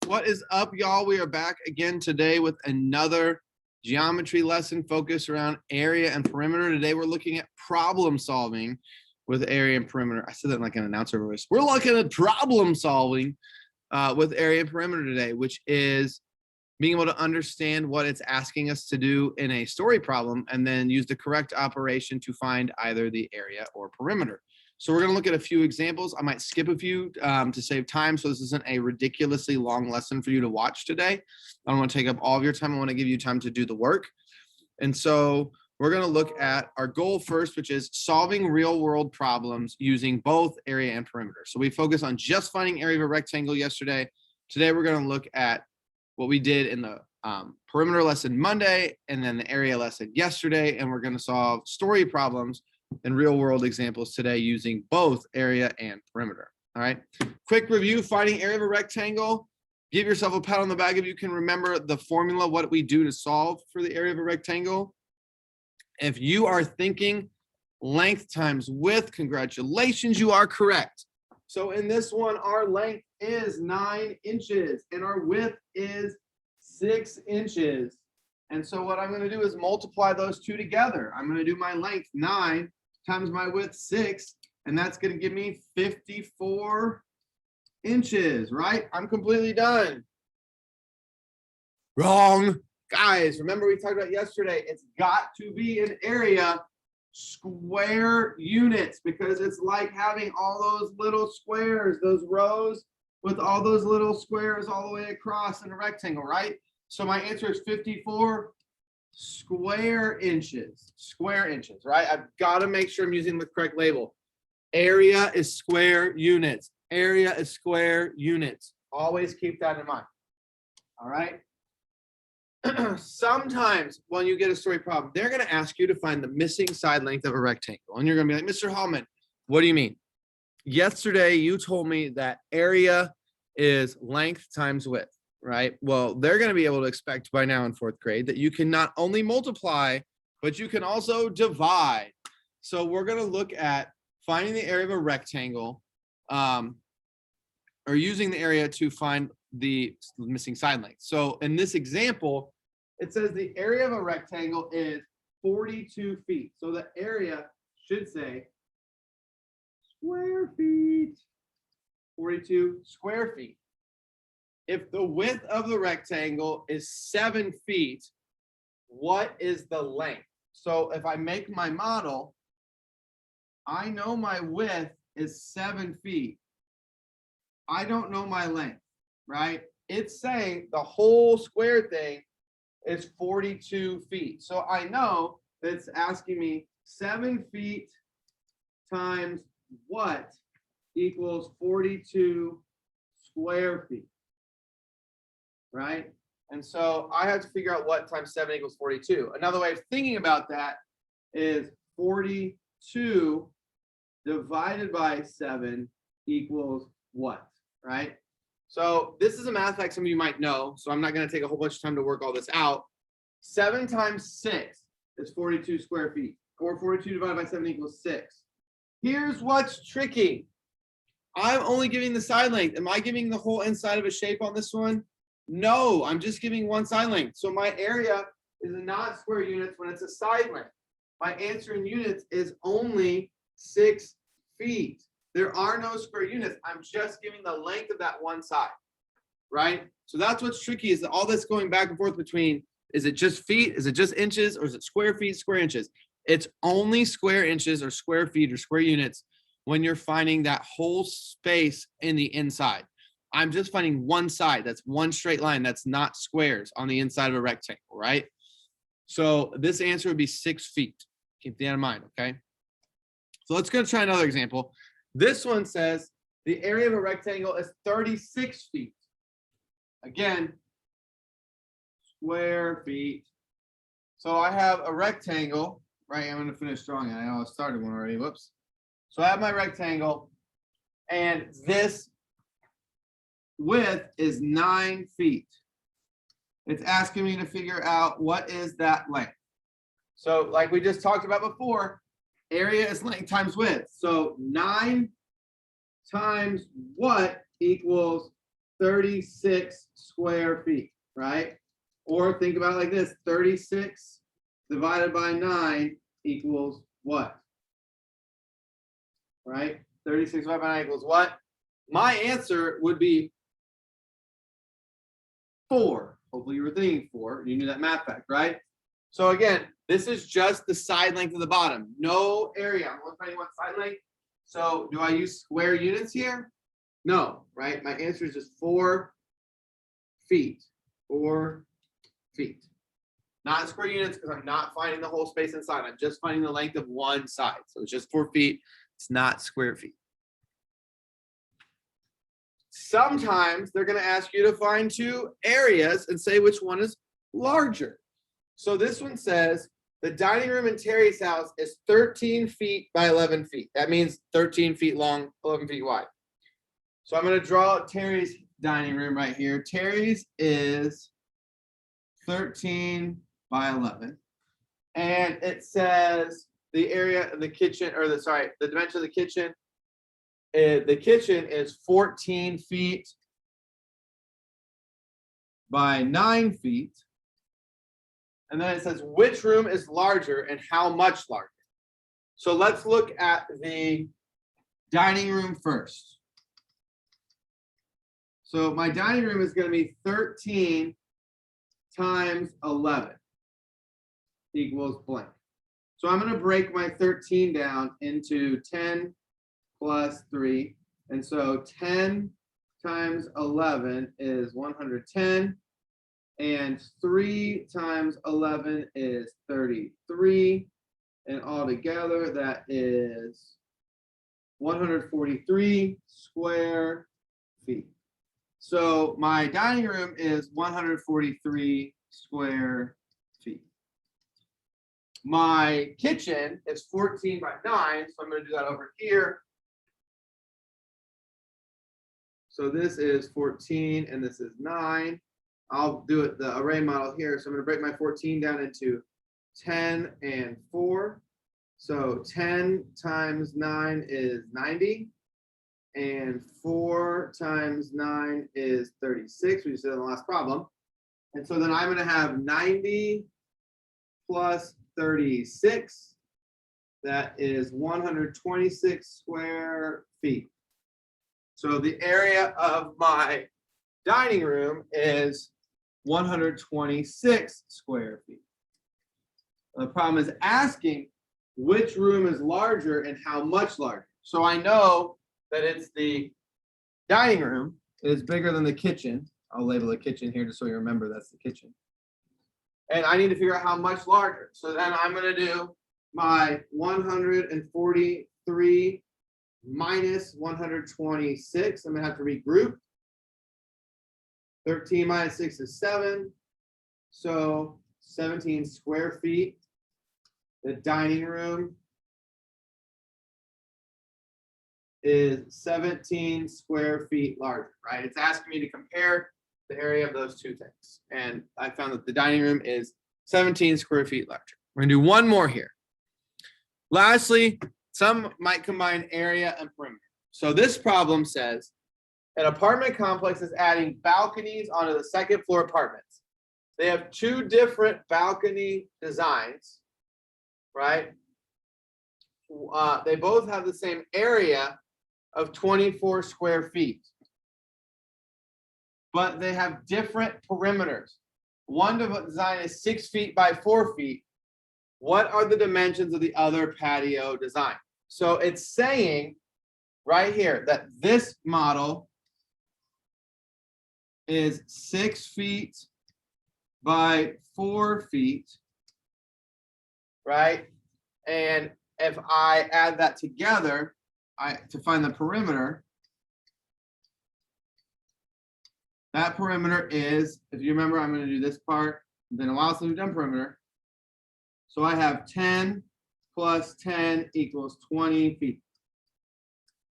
What is up, y'all? We are back again today with another geometry lesson focused around area and perimeter. Today we're looking at problem solving with area and perimeter. I said that like an announcer voice. We're looking at problem solving with area and perimeter today, which is being able to understand what it's asking us to do in a story problem and then use the correct operation to find either the area or perimeter. So we're going to look at a few examples. I might skip a few to save time, so this isn't a ridiculously long lesson for you to watch today. I don't want to take up all of your time. I want to give you time to do the work. And so we're going to look at our goal first, which is solving real world problems using both area and perimeter. So we focused on just finding area of a rectangle yesterday. Today we're going to look at what we did in the perimeter lesson Monday and then the area lesson yesterday. And we're going to solve story problems and real world examples today using both area and perimeter. All right. Quick review, finding area of a rectangle. Give yourself a pat on the back if you can remember the formula, what we do to solve for the area of a rectangle. If you are thinking length times width, congratulations, you are correct. So in this one, our length is 9 inches and our width is 6 inches. And so what I'm going to do is multiply those two together. I'm going to do my length 9 times my width 6, and that's going to give me 54 inches, right? I'm completely done. Wrong. Guys, remember we talked about yesterday, it's got to be an area square units because it's like having all those little squares, those rows with all those little squares all the way across in a rectangle, right? So my answer is 54 square inches, right? I've got to make sure I'm using the correct label. Area is square units. Area is square units. Always keep that in mind. All right. Sometimes when you get a story problem, they're going to ask you to find the missing side length of a rectangle. And you're going to be like, Mr. Hallman, what do you mean? Yesterday, you told me that area is length times width. Right? Well, they're going to be able to expect by now in 4th grade that you can not only multiply, but you can also divide. So we're going to look at finding the area of a rectangle or using the area to find the missing side length. So in this example, it says the area of a rectangle is 42 feet. So the area should say square feet, 42 square feet. If the width of the rectangle is 7 feet, what is the length? So if I make my model, I know my width is 7 feet. I don't know my length, right? It's saying the whole square thing is 42 feet. So I know that it's asking me 7 feet times what equals 42 square feet. Right? And so I have to figure out what times 7 equals 42. Another way of thinking about that is 42 divided by 7 equals what? Right? So this is a math fact some of you might know, so I'm not going to take a whole bunch of time to work all this out. 7 times 6 is 42 square feet. Or 42 divided by 7 equals 6. Here's what's tricky. I'm only giving the side length. Am I giving the whole inside of a shape on this one? No, I'm just giving one side length. So my area is not square units when it's a side length. My answer in units is only 6 feet. There are no square units. I'm just giving the length of that one side, right? So that's what's tricky is that all this going back and forth between, is it just feet? Is it just inches? Or is it square feet, square inches? It's only square inches or square feet or square units when you're finding that whole space in the inside. I'm just finding one side. That's one straight line. That's not squares on the inside of a rectangle, right? So this answer would be 6 feet. Keep that in mind, okay? So let's go try another example. This one says the area of a rectangle is 36 feet. Again, square feet. So I have a rectangle, right? I'm going to finish drawing it. I know I started one already. Whoops. So I have my rectangle, and this width is 9 feet. It's asking me to figure out what is that length. So like we just talked about before, area is length times width. So 9 times what equals 36 square feet, right? Or think about it like this, 36 divided by 9 equals what? Right? 36 divided by 9 equals what? My answer would be 4. Hopefully you were thinking 4. You knew that math fact, right? So again, this is just the side length of the bottom. No area. I'm only finding one side length. So do I use square units here? No, right? My answer is just 4 feet. 4 feet. Not square units because I'm not finding the whole space inside. I'm just finding the length of one side. So it's just 4 feet. It's not square feet. Sometimes they're going to ask you to find two areas and say which one is larger. So this one says the dining room in Terry's house is 13 feet by 11 feet. That means 13 feet long, 11 feet wide. So I'm going to draw Terry's dining room right here. Terry's is 13 by 11. And it says the area of the kitchen, or the dimension of the kitchen. The kitchen is 14 feet by 9 feet. And then it says which room is larger and how much larger. So let's look at the dining room first. So my dining room is going to be 13 times 11 equals blank. So I'm going to break my 13 down into 10 plus 3. And so 10 times 11 is 110. And 3 times 11 is 33. And altogether, that is 143 square feet. So my dining room is 143 square feet. My kitchen is 14 by 9, so I'm going to do that over here. So this is 14 and this is 9. I'll do it the array model here. So I'm going to break my 14 down into 10 and 4. So 10 times 9 is 90. And 4 times 9 is 36. We just did in the last problem. And so then I'm going to have 90 plus 36. That is 126 square feet. So the area of my dining room is 126 square feet. The problem is asking which room is larger and how much larger. So I know that it's the dining room is bigger than the kitchen. I'll label the kitchen here just so you remember that's the kitchen. And I need to figure out how much larger. So then I'm going to do my 143 minus 126. I'm going to have to regroup. 13 minus 6 is 7. So 17 square feet. The dining room is 17 square feet larger, right? It's asking me to compare the area of those two things. And I found that the dining room is 17 square feet larger. We're gonna do one more here. Lastly, some might combine area and perimeter. So this problem says, an apartment complex is adding balconies onto the second floor apartments. They have two different balcony designs, right? They both have the same area of 24 square feet, but they have different perimeters. One design is 6 feet by 4 feet. What are the dimensions of the other patio design? So it's saying right here that this model is 6 feet by 4 feet, right? And if I add that together, to find the perimeter, that perimeter is, if you remember, I'm going to do this part. It's been a while since we've done perimeter. So I have 10 plus 10 equals 20 feet.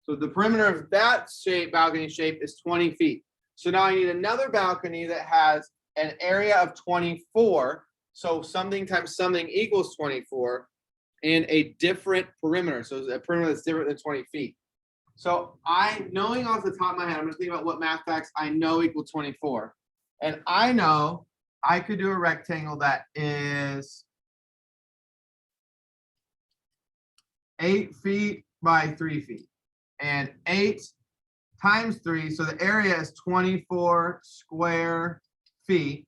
So the perimeter of that shape, balcony shape, is 20 feet. So now I need another balcony that has an area of 24. So something times something equals 24 in a different perimeter. So a perimeter that's different than 20 feet. So knowing off the top of my head, I'm gonna think about what math facts I know equal 24. And I know I could do a rectangle that is 8 feet by 3 feet. And 8 times 3, so the area is 24 square feet.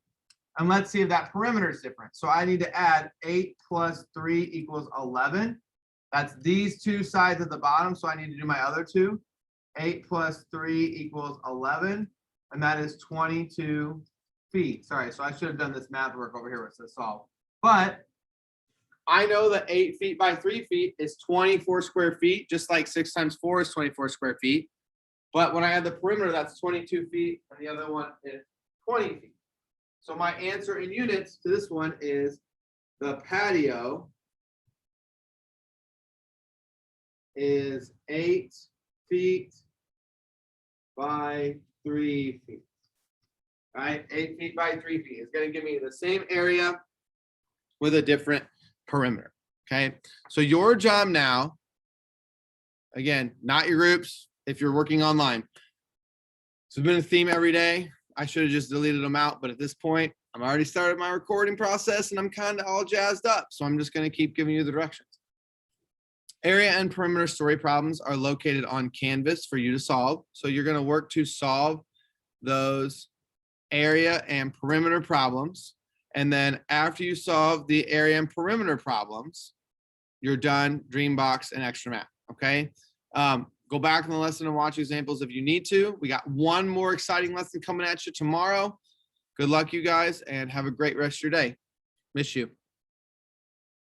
And let's see if that perimeter is different. So I need to add 8 plus 3 equals 11. That's these two sides at the bottom. So I need to do my other two. 8 plus 3 equals 11. And that is 22 feet. Sorry, so I should have done this math work over here where it says solve. But I know that 8 feet by 3 feet is 24 square feet, just like 6 times 4 is 24 square feet. But when I add the perimeter, that's 22 feet, and the other one is 20 feet. So my answer in units to this one is the patio is 8 feet by 3 feet. Right? 8 feet by 3 feet is going to give me the same area with a different perimeter. Okay. So your job now, again, not your groups, if you're working online. So it's been a theme every day. I should have just deleted them out, but at this point, I'm already started my recording process and I'm kind of all jazzed up. So I'm just going to keep giving you the directions. Area and perimeter story problems are located on Canvas for you to solve. So you're going to work to solve those area and perimeter problems. And then after you solve the area and perimeter problems, you're done Dreambox and extra math. Okay. Go back in the lesson and watch examples if you need to. We got one more exciting lesson coming at you tomorrow. Good luck, you guys, and have a great rest of your day. Miss you.